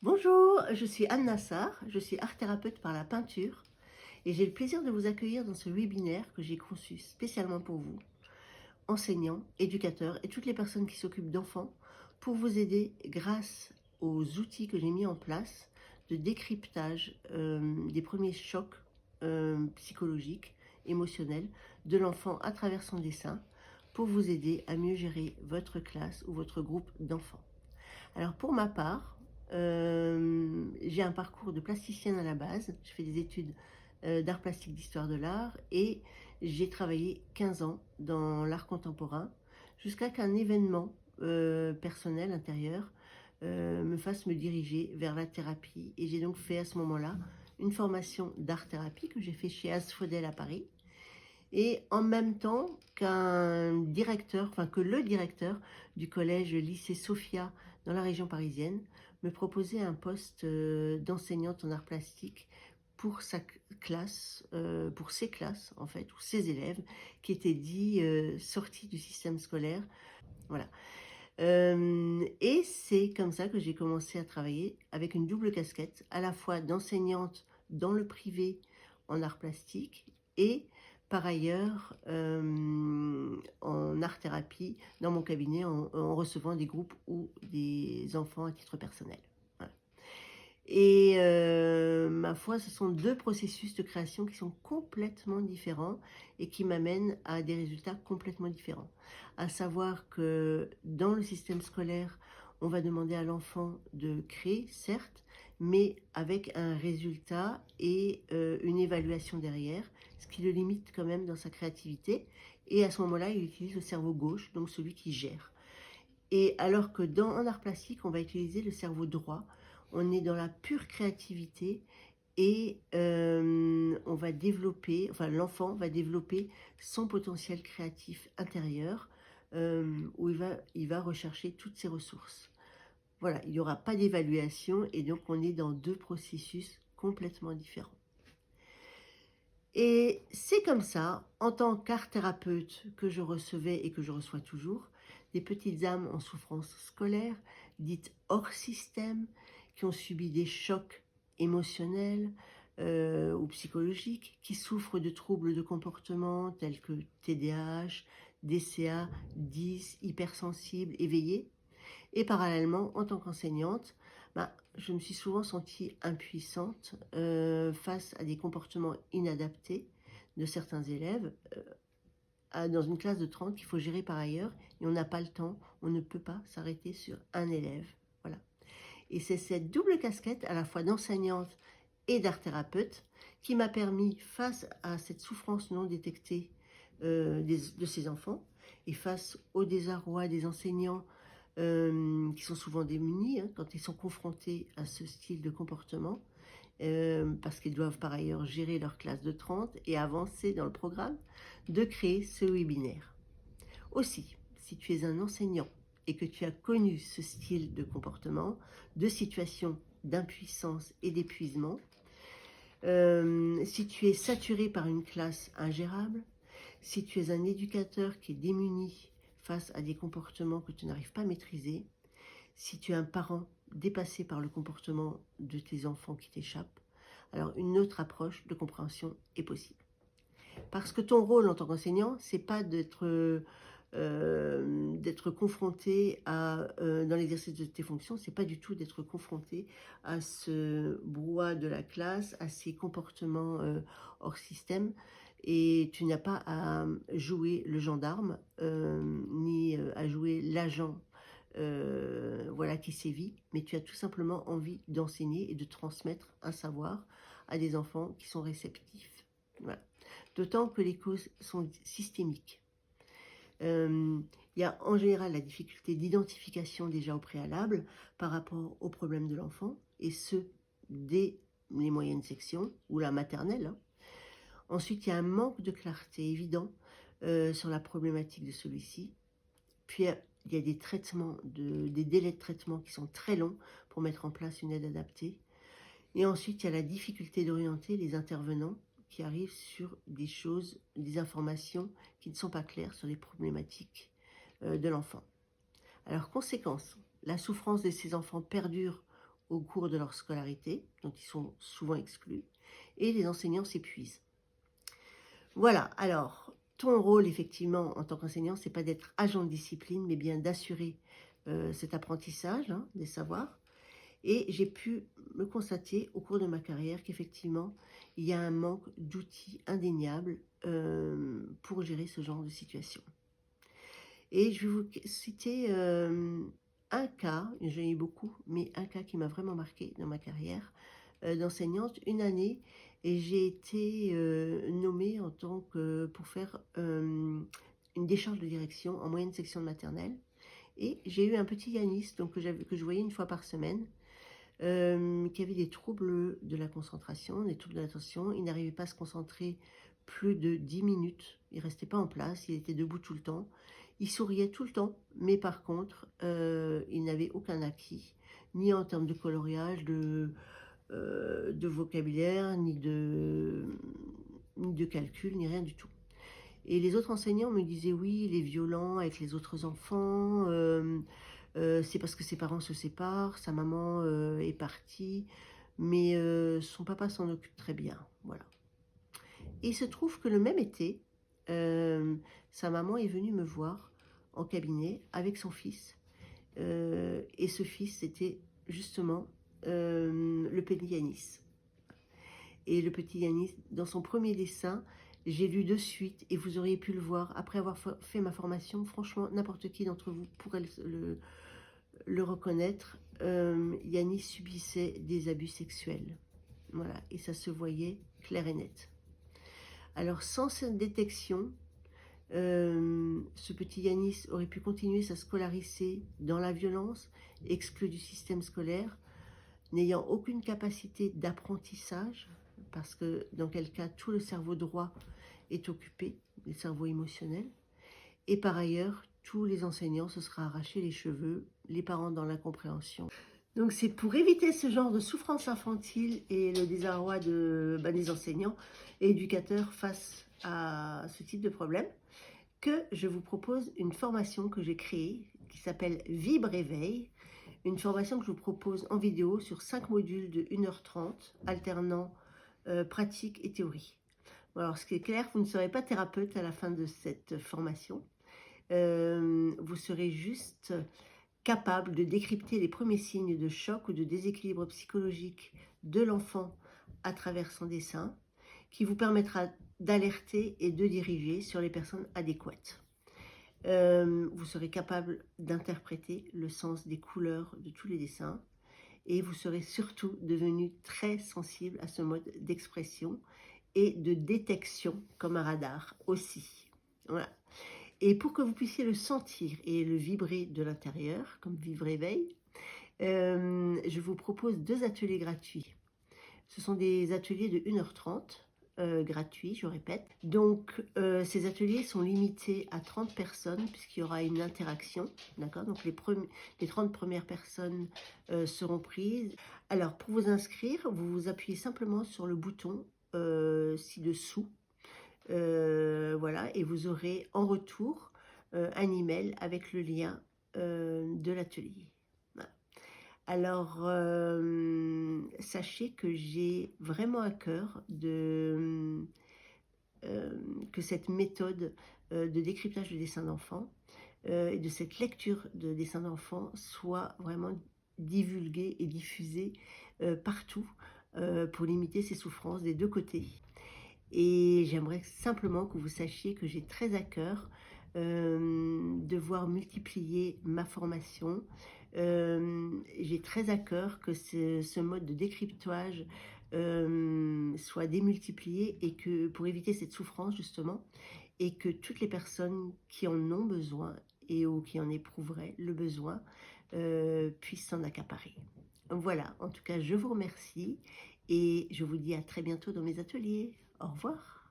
Bonjour, je suis Anne Nassar, je suis art thérapeute par la peinture et j'ai le plaisir de vous accueillir dans ce webinaire que j'ai conçu spécialement pour vous, enseignants, éducateurs et toutes les personnes qui s'occupent d'enfants, pour vous aider grâce aux outils que j'ai mis en place de décryptage des premiers chocs psychologiques, émotionnels de l'enfant à travers son dessin, pour vous aider à mieux gérer votre classe ou votre groupe d'enfants. Alors pour ma part, j'ai un parcours de plasticienne à la base. Je fais des études, d'art plastique, d'histoire de l'art et j'ai travaillé 15 ans dans l'art contemporain jusqu'à qu'un événement, personnel, intérieur, me fasse me diriger vers la thérapie et j'ai donc fait à ce moment-là une formation d'art-thérapie que j'ai fait chez Asphodel à Paris et en même temps que le directeur du collège lycée Sophia dans la région parisienne me proposait un poste d'enseignante en arts plastiques pour sa classe, pour ses classes en fait, ou ses élèves qui étaient dits sortis du système scolaire. Voilà. Et c'est comme ça que j'ai commencé à travailler avec une double casquette, à la fois d'enseignante dans le privé en art plastique et par ailleurs en art thérapie dans mon cabinet en recevant des groupes ou des enfants à titre personnel. Voilà. Et ma foi, ce sont 2 processus de création qui sont complètement différents et qui m'amènent à des résultats complètement différents. À savoir que dans le système scolaire, on va demander à l'enfant de créer, certes, mais avec un résultat et une évaluation derrière, ce qui le limite quand même dans sa créativité. Et à ce moment-là, il utilise le cerveau gauche, donc celui qui gère. Et alors que en art plastique, on va utiliser le cerveau droit. On est dans la pure créativité et on va développer, enfin l'enfant va développer son potentiel créatif intérieur où il va rechercher toutes ses ressources. Voilà, il n'y aura pas d'évaluation et donc on est dans 2 processus complètement différents. Et c'est comme ça, en tant qu'art thérapeute, que je recevais et que je reçois toujours des petites âmes en souffrance scolaire, dites hors système, qui ont subi des chocs émotionnels ou psychologiques, qui souffrent de troubles de comportement tels que TDAH, DCA, 10, hypersensibles, éveillés. Et parallèlement, en tant qu'enseignante, je me suis souvent sentie impuissante face à des comportements inadaptés de certains élèves dans une classe de 30 qu'il faut gérer par ailleurs et on n'a pas le temps, on ne peut pas s'arrêter sur un élève. Voilà. Et c'est cette double casquette à la fois d'enseignante et d'art thérapeute qui m'a permis, face à cette souffrance non détectée de ces enfants et face au désarroi des enseignants qui sont souvent démunis quand ils sont confrontés à ce style de comportement, parce qu'ils doivent par ailleurs gérer leur classe de 30 et avancer dans le programme, de créer ce webinaire. Aussi, si tu es un enseignant et que tu as connu ce style de comportement, de situation d'impuissance et d'épuisement, si tu es saturé par une classe ingérable, si tu es un éducateur qui est démuni face à des comportements que tu n'arrives pas à maîtriser, si tu es un parent dépassé par le comportement de tes enfants qui t'échappent, alors une autre approche de compréhension est possible. Parce que ton rôle en tant qu'enseignant, c'est pas d'être confronté dans l'exercice de tes fonctions, c'est pas du tout d'être confronté à ce brouhaha de la classe, à ces comportements hors système. Et tu n'as pas à jouer le gendarme, ni à jouer l'agent voilà, qui sévit, mais tu as tout simplement envie d'enseigner et de transmettre un savoir à des enfants qui sont réceptifs. Voilà. D'autant que les causes sont systémiques. Il y a en général la difficulté d'identification déjà au préalable par rapport aux problèmes de l'enfant, et ce, dès les moyennes sections ou la maternelle. Ensuite, il y a un manque de clarté évident sur la problématique de celui-ci. Puis, il y a des délais de traitement qui sont très longs pour mettre en place une aide adaptée. Et ensuite, il y a la difficulté d'orienter les intervenants qui arrivent sur des choses, des informations qui ne sont pas claires sur les problématiques de l'enfant. Alors, conséquence, la souffrance de ces enfants perdure au cours de leur scolarité, dont ils sont souvent exclus, et les enseignants s'épuisent. Voilà, alors, ton rôle, effectivement, en tant qu'enseignant, c'est pas d'être agent de discipline, mais bien d'assurer cet apprentissage hein, des savoirs. Et j'ai pu me constater au cours de ma carrière qu'effectivement, il y a un manque d'outils indéniables pour gérer ce genre de situation. Et je vais vous citer un cas, j'en ai eu beaucoup, mais un cas qui m'a vraiment marqué dans ma carrière d'enseignante, une année, et j'ai été nommée en tant que pour faire une décharge de direction en moyenne section de maternelle. Et j'ai eu un petit Yanis, donc que je voyais une fois par semaine, qui avait des troubles de la concentration, des troubles de l'attention. Il n'arrivait pas à se concentrer plus de 10 minutes. Il restait pas en place, il était debout tout le temps. Il souriait tout le temps, mais par contre, il n'avait aucun acquis, ni en termes de coloriage, de vocabulaire, ni de calcul, ni rien du tout. Et les autres enseignants me disaient oui, il est violent avec les autres enfants, c'est parce que ses parents se séparent, sa maman est partie, mais son papa s'en occupe très bien. Voilà. Et il se trouve que le même été, sa maman est venue me voir en cabinet avec son fils. Et ce fils, c'était justement le petit Yanis. Et le petit Yanis, dans son premier dessin, j'ai lu de suite, et vous auriez pu le voir, après avoir fait ma formation, franchement, n'importe qui d'entre vous pourrait le reconnaître, Yanis subissait des abus sexuels. Voilà, et ça se voyait clair et net. Alors, sans cette détection, ce petit Yanis aurait pu continuer sa scolarité dans la violence, exclu du système scolaire, n'ayant aucune capacité d'apprentissage, parce que dans quel cas tout le cerveau droit est occupé, le cerveau émotionnel, et par ailleurs, tous les enseignants se seraient arraché les cheveux, les parents dans l'incompréhension. Donc c'est pour éviter ce genre de souffrance infantile et le désarroi des enseignants et éducateurs face à ce type de problème que je vous propose une formation que j'ai créée qui s'appelle Vibre Éveil, une formation que je vous propose en vidéo sur 5 modules de 1h30, alternant pratique et théorie. Bon, alors ce qui est clair, vous ne serez pas thérapeute à la fin de cette formation. Vous serez juste capable de décrypter les premiers signes de choc ou de déséquilibre psychologique de l'enfant à travers son dessin, qui vous permettra d'alerter et de diriger sur les personnes adéquates. Vous serez capable d'interpréter le sens des couleurs de tous les dessins, et vous serez surtout devenu très sensible à ce mode d'expression et de détection comme un radar aussi. Voilà. Et pour que vous puissiez le sentir et le vibrer de l'intérieur, comme Vivre Éveil, je vous propose 2 ateliers gratuits. Ce sont des ateliers de 1h30, gratuits, je répète. Donc, ces ateliers sont limités à 30 personnes, puisqu'il y aura une interaction, d'accord? Donc, les 30 premières personnes seront prises. Alors, pour vous inscrire, vous vous appuyez simplement sur le bouton ci-dessous, voilà, et vous aurez en retour un email avec le lien de l'atelier. Voilà. Alors, sachez que j'ai vraiment à cœur que cette méthode de décryptage de dessins d'enfants et de cette lecture de dessins d'enfants soit vraiment divulguée et diffusée partout pour limiter ces souffrances des deux côtés. Et j'aimerais simplement que vous sachiez que j'ai très à cœur de voir multiplier ma formation. J'ai très à cœur que ce mode de décryptage soit démultiplié, et que pour éviter cette souffrance justement, et que toutes les personnes qui en ont besoin ou qui en éprouveraient le besoin puissent s'en accaparer. Voilà, en tout cas je vous remercie et je vous dis à très bientôt dans mes ateliers. Au revoir.